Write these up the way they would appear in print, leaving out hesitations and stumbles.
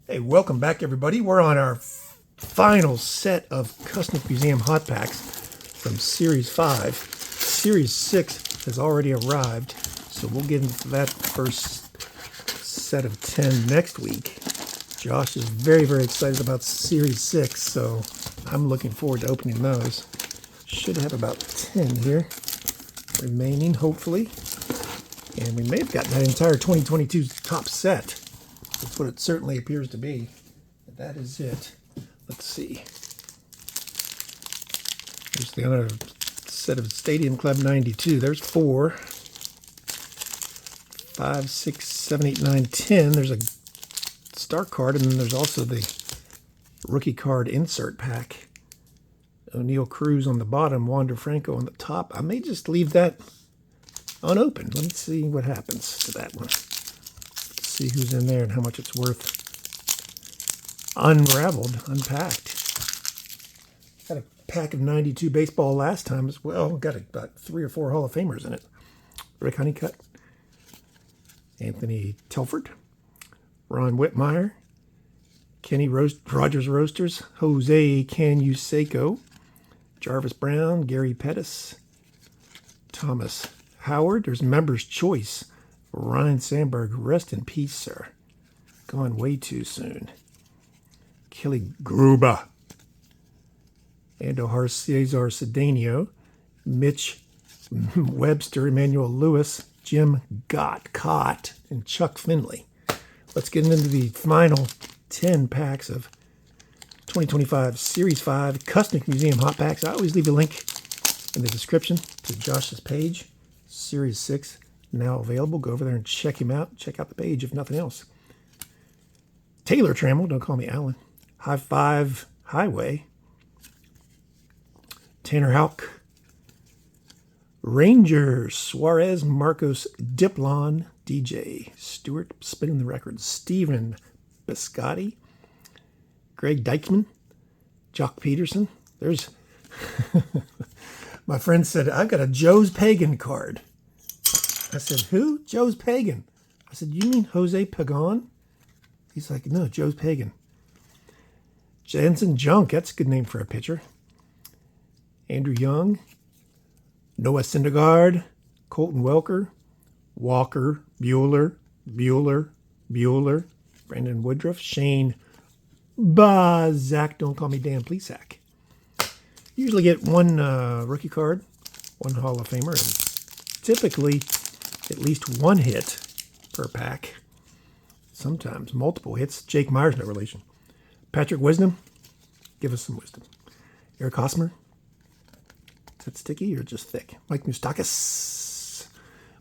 Hey, welcome back, everybody. We're on our final set of Kusnick Museum Hot Packs from Series 5. Series 6 has already arrived, so we'll get into that first set of 10 next week. Josh is very, very excited about Series 6, so I'm looking forward to opening those. Should have about 10 here remaining, hopefully. And we may have gotten that entire 2022 top set. That's what it certainly appears to be. That is it. Let's see. There's the other set of Stadium Club 92. There's 4, 5, 6, 7, 8, 9, 10. There's a star card, and then there's also the rookie card insert pack. O'Neal Cruz on the bottom, Wander Franco on the top. I may just leave that unopened. Let me see what happens to that one. See who's in there and how much it's worth. Unraveled, unpacked. Got a pack of 92 baseball last time as well. Got about 3 or 4 Hall of Famers in it. Rick Honeycutt, Anthony Telford, Ron Whitmire, Kenny Rogers Roasters, Jose Canseco, Jarvis Brown, Gary Pettis, Thomas Howard. There's Members' Choice. Ryan Sandberg, rest in peace, sir. Gone way too soon. Kelly Gruber. Ando Cesar Cedeno. Mitch Webster, Emmanuel Lewis, Jim Cott, and Chuck Finley. Let's get into the final 10 packs of 2025 Series 5 Kusnick Museum Hot Packs. I always leave a link in the description to Josh's page. Series 6 now available. Go over there and check him out. Check out the page if nothing else. Taylor Trammell, don't call me Alan. High Five Highway. Tanner Houck. Rangers, Suarez, Marcos Diplon, DJ Stewart, spinning the record. Steven Biscotti. Greg Dykman. Jock Peterson. There's my friend said, I've got a Joe's Pagan card. I said, who? Joe's Pagan. I said, you mean Jose Pagan? He's like, no, Joe's Pagan. Jensen Junk, that's a good name for a pitcher. Andrew Young, Noah Syndergaard, Colton Welker, Walker, Bueller, Brandon Woodruff, Shane Zach, don't call me Dan Plesac. Usually get one rookie card, one Hall of Famer, and typically at least one hit per pack. Sometimes multiple hits. Jake Myers, no relation. Patrick Wisdom, give us some wisdom. Eric Hosmer, is that sticky or just thick? Mike Moustakas,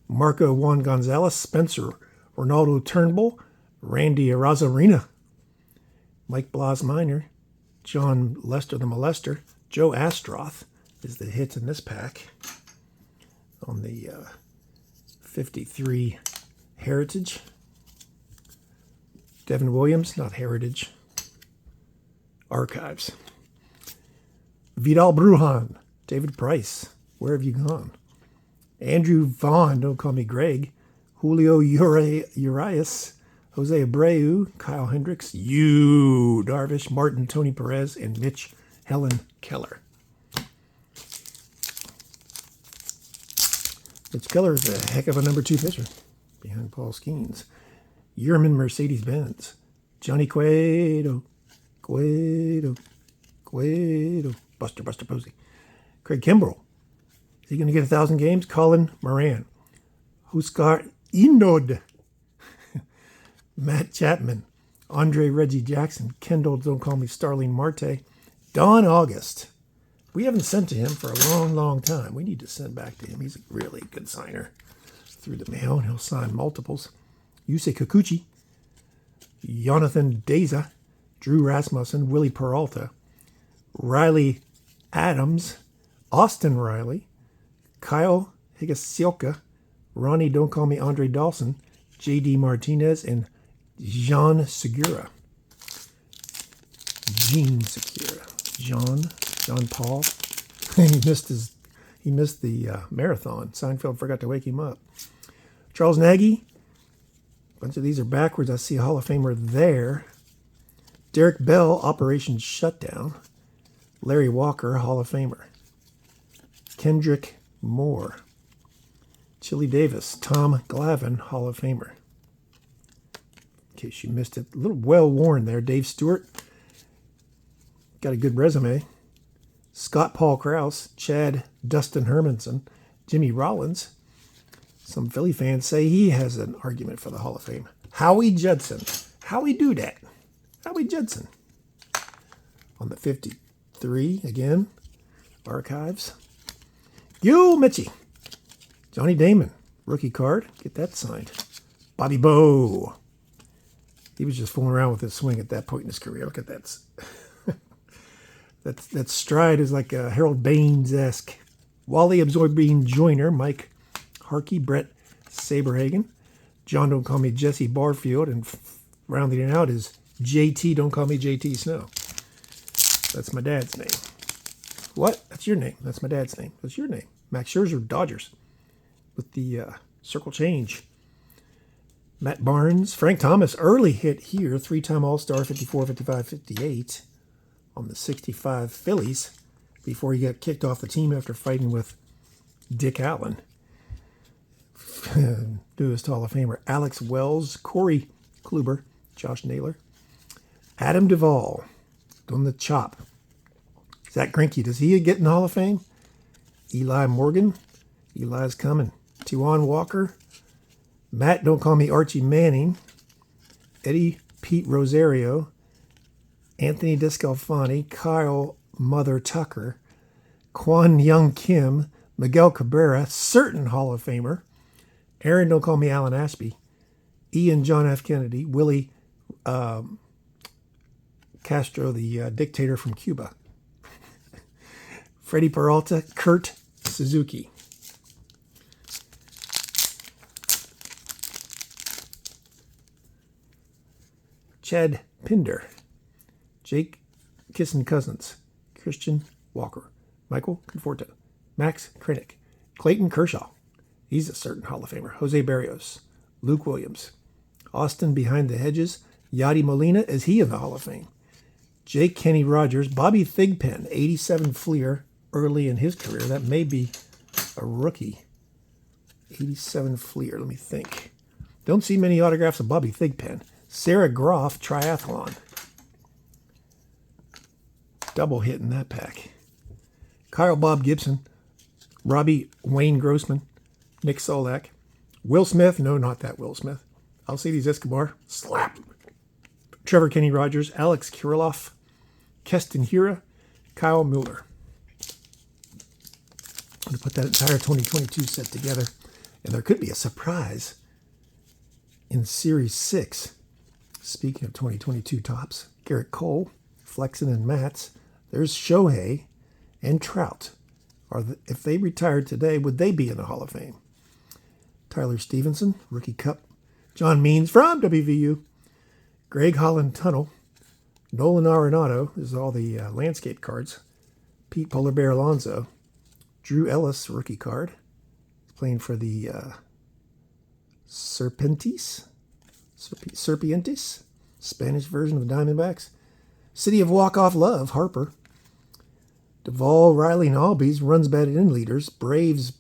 Marco Juan Gonzalez, Spencer Ronaldo Turnbull, Randy Arozarena, Mike Blas Minor, John Lester the Molester, Joe Astroth is the hit in this pack on the 53 Heritage. Devin Williams, not Heritage. Archives. Vidal Brujan, David Price, where have you gone? Andrew Vaughn, don't call me Greg. Julio Urias, Jose Abreu, Kyle Hendricks, Darvish, Martin, Tony Perez, and Mitch Helen Keller. Mitch Keller is a heck of a number 2 pitcher behind Paul Skeens. Yerman Mercedes-Benz. Johnny Cueto. Buster Posey. Craig Kimbrell. Is he going to get 1,000 games? Colin Moran. Huskar Inod. Matt Chapman. Andre Reggie Jackson. Kendall, don't call me Starling Marte. Don August. We haven't sent to him for a long, long time. We need to send back to him. He's a really good signer. Through the mail, and he'll sign multiples. Yusei Kikuchi. Jonathan Deza. Drew Rasmussen. Willie Peralta. Riley Adams. Austin Riley. Kyle Higashioka. Ronnie, don't call me Andre Dawson. J.D. Martinez. And Jean Segura. Jean Segura. John Paul. he missed the marathon. Seinfeld forgot to wake him up. Charles Nagy. A bunch of these are backwards. I see a Hall of Famer there. Derek Bell, Operation Shutdown. Larry Walker, Hall of Famer. Kendrick Moore. Chili Davis, Tom Glavine, Hall of Famer. In case you missed it, a little well-worn there. Dave Stewart, got a good resume. Scott Paul Krause, Chad Dustin Hermanson, Jimmy Rollins. Some Philly fans say he has an argument for the Hall of Fame. Howie Judson. Howie do that. Howie Judson. On the 53, again, archives. Gil Mitchie. Johnny Damon, rookie card. Get that signed. Bobby Bowe. He was just fooling around with his swing at that point in his career. Look at that. that stride is like a Harold Baines-esque. Wally Absorbing Joyner, Mike Harkey, Brett Saberhagen. John Don't Call Me Jesse Barfield. And rounding it out is JT Don't Call Me JT Snow. That's my dad's name. What? That's your name. That's my dad's name. That's your name. Max Scherzer, Dodgers. With the circle change. Matt Barnes, Frank Thomas, early hit here. 3-time All-Star, 54, 55, 58 on the 65 Phillies before he got kicked off the team after fighting with Dick Allen. Newest Hall of Famer, Alex Wells, Corey Kluber, Josh Naylor. Adam Duvall, doing the chop. Zach Greinke, does he get in the Hall of Fame? Eli Morgan, Eli's coming. Tijuan Walker, Matt Don't Call Me Archie Manning, Eddie Pete Rosario, Anthony Descalfani, Kyle Mother Tucker, Kwon Young Kim, Miguel Cabrera, certain Hall of Famer, Aaron Don't Call Me Alan Ashby, Ian John F. Kennedy, Willie Castro, the dictator from Cuba, Freddie Peralta, Kurt Suzuki. Chad Pinder, Jake Kissin Cousins, Christian Walker, Michael Conforto, Max Krenick, Clayton Kershaw, he's a certain Hall of Famer, Jose Barrios, Luke Williams, Austin Behind the Hedges, Yadi Molina, is he in the Hall of Fame? Jake Kenny Rogers, Bobby Thigpen, 87 Fleer, early in his career. That may be a rookie. 87 Fleer, let me think. Don't see many autographs of Bobby Thigpen. Sarah Groff, Triathlon. Double hit in that pack. Kyle Bob Gibson, Robbie Wayne Grossman, Nick Solak, Will Smith, no, not that Will Smith. Alcides Escobar, slap. Trevor Kenny Rogers, Alex Kirilloff, Keston Hira, Kyle Mueller. I'm going to put that entire 2022 set together, and there could be a surprise in Series 6. Speaking of 2022 tops, Garrett Cole, Flexen and Matz, there's Shohei and Trout. If they retired today, would they be in the Hall of Fame? Tyler Stevenson, Rookie Cup. John Means from WVU. Greg Holland Tunnel. Nolan Arenado, this is all the landscape cards. Pete Polar Bear Alonso. Drew Ellis, rookie card. He's playing for the Serpientes, Spanish version of the Diamondbacks. City of Walk-Off Love, Harper. Duvall, Riley, and Albies, runs batted in leaders. Braves,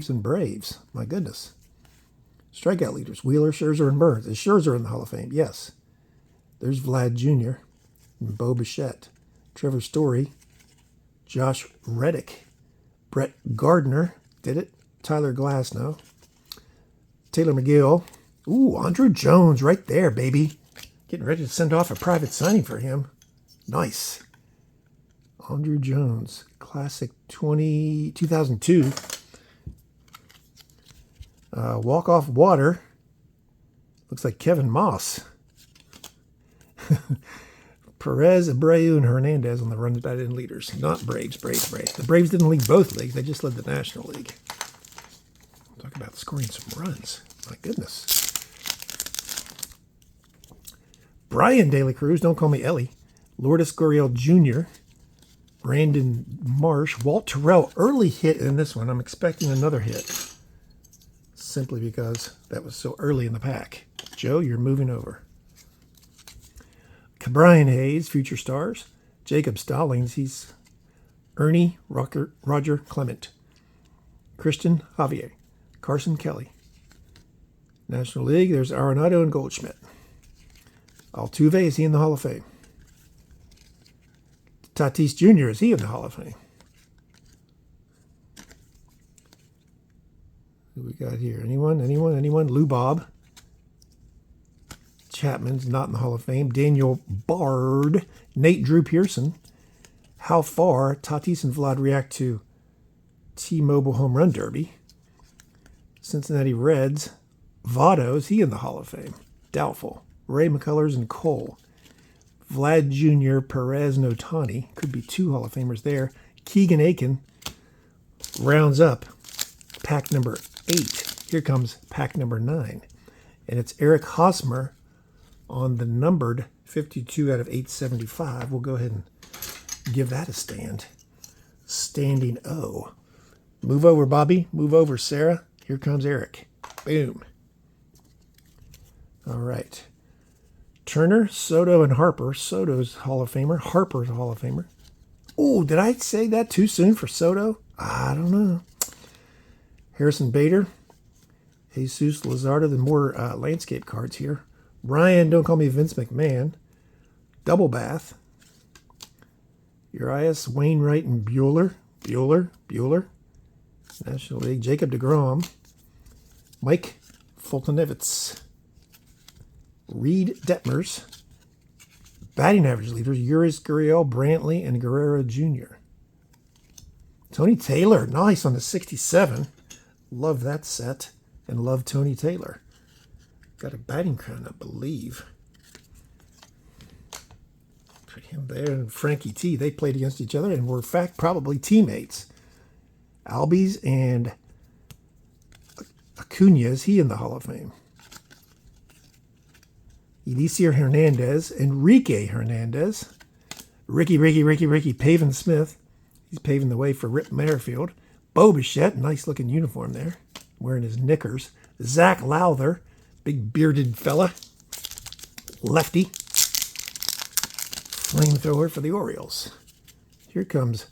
and Braves. My goodness. Strikeout leaders, Wheeler, Scherzer, and Burns. Is Scherzer in the Hall of Fame? Yes. There's Vlad Jr. and Bo Bichette. Trevor Story. Josh Reddick. Brett Gardner did it. Tyler Glasnow. Taylor McGill. Ooh, Andrew Jones right there, baby. Getting ready to send off a private signing for him. Nice. Andrew Jones. Classic 2002. Walk-Off Water. Looks like Kevin Moss. Perez, Abreu, and Hernandez on the runs batted in leaders. Not Braves. The Braves didn't lead both leagues. They just led the National League. Talk about scoring some runs. My goodness. Brian De La Cruz, Don't Call Me Ellie. Lourdes Gurriel Jr. Brandon Marsh. Walt Terrell, early hit in this one. I'm expecting another hit. Simply because that was so early in the pack. Joe, you're moving over. Brian Hayes, Future Stars. Jacob Stallings, he's Ernie Roger Clement. Christian Javier. Carson Kelly. National League, there's Arenado and Goldschmidt. Altuve, is he in the Hall of Fame? Tatis Jr., is he in the Hall of Fame? Who we got here? Anyone? Lou Bob. Chapman's not in the Hall of Fame. Daniel Bard. Nate Drew Pearson. How far Tatis and Vlad react to T-Mobile Home Run Derby. Cincinnati Reds. Votto, is he in the Hall of Fame? Doubtful. Ray McCullers and Cole. Vlad Jr., Perez, and Ohtani. Could be 2 Hall of Famers there. Keegan Aiken rounds up pack number 8. Here comes pack number 9. And it's Eric Hosmer on the numbered 52 out of 875. We'll go ahead and give that a stand. Standing O. Move over, Bobby. Move over, Sarah. Here comes Eric. Boom. All right. Turner, Soto, and Harper. Soto's Hall of Famer. Harper's Hall of Famer. Oh, did I say that too soon for Soto? I don't know. Harrison Bader. Jesus Luzardo. The more landscape cards here. Ryan, don't call me Vince McMahon. Double Bath. Urias, Wainwright, and Bueller. Bueller. National League. Jacob deGrom. Mike Fultonevitz. Reed Detmers. Batting average leaders, Uris Gurriel, Brantley, and Guerrero Jr. Tony Taylor, nice on the 67. Love that set, and love Tony Taylor. Got a batting crown, I believe. Put him there, and Frankie T. They played against each other and were, in fact, probably teammates. Albies and Acuna, is he in the Hall of Fame? Eliezer Hernandez, Enrique Hernandez, Ricky Pavin Smith. He's paving the way for Rip Merrifield. Bo Bichette, nice looking uniform there, wearing his knickers. Zach Lowther, big bearded fella. Lefty. Flamethrower for the Orioles. Here comes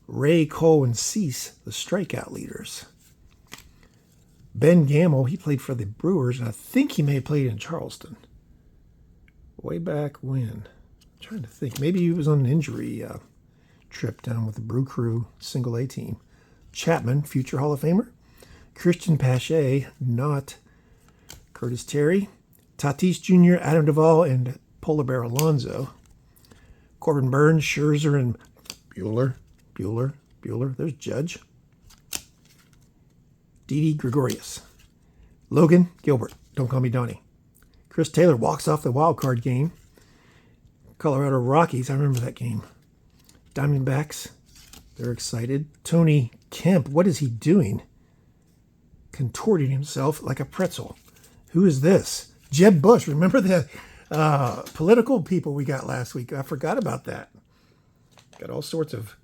Ray, Cole, and Cease, the strikeout leaders. Ben Gamble, he played for the Brewers, and I think he may have played in Charleston. Way back when. I'm trying to think. Maybe he was on an injury trip down with the Brew Crew single A team. Chapman, future Hall of Famer. Christian Pache, not. Curtis Terry. Tatis Jr., Adam Duvall, and Polar Bear Alonso. Corbin Burns, Scherzer, and Bueller. There's Judge. Didi Gregorius. Logan Gilbert. Don't call me Donnie. Chris Taylor walks off the wild card game. Colorado Rockies, I remember that game. Diamondbacks, they're excited. Tony Kemp, what is he doing? Contorting himself like a pretzel. Who is this? Jeb Bush. Remember the political people we got last week? I forgot about that. Got all sorts of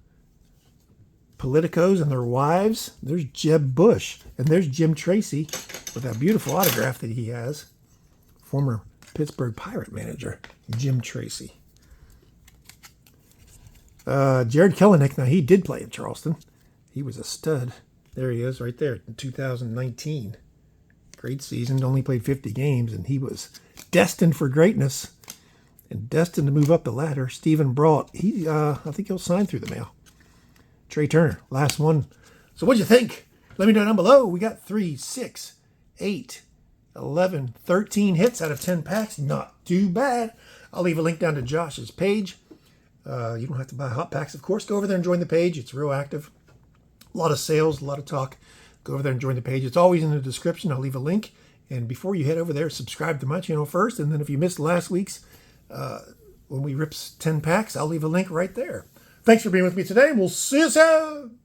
politicos and their wives. There's Jeb Bush. And there's Jim Tracy with that beautiful autograph that he has. Former Pittsburgh Pirate manager, Jim Tracy. Jared Kelenic, now he did play in Charleston. He was a stud. There he is right there in 2019. Great season, only played 50 games, and he was destined for greatness and destined to move up the ladder. Stephen Brault, I think he'll sign through the mail. Trey Turner, last one. So what'd you think? Let me know down below. We got 3, 6, 8, 11, 13 hits out of 10 packs. Not too bad. I'll leave a link down to Josh's page. You don't have to buy hot packs, of course. Go over there and join the page. It's real active. A lot of sales, a lot of talk. Go over there and join the page. It's always in the description. I'll leave a link. And before you head over there, subscribe to my channel first. And then if you missed last week's, when we ripped 10 packs, I'll leave a link right there. Thanks for being with me today. We'll see you soon.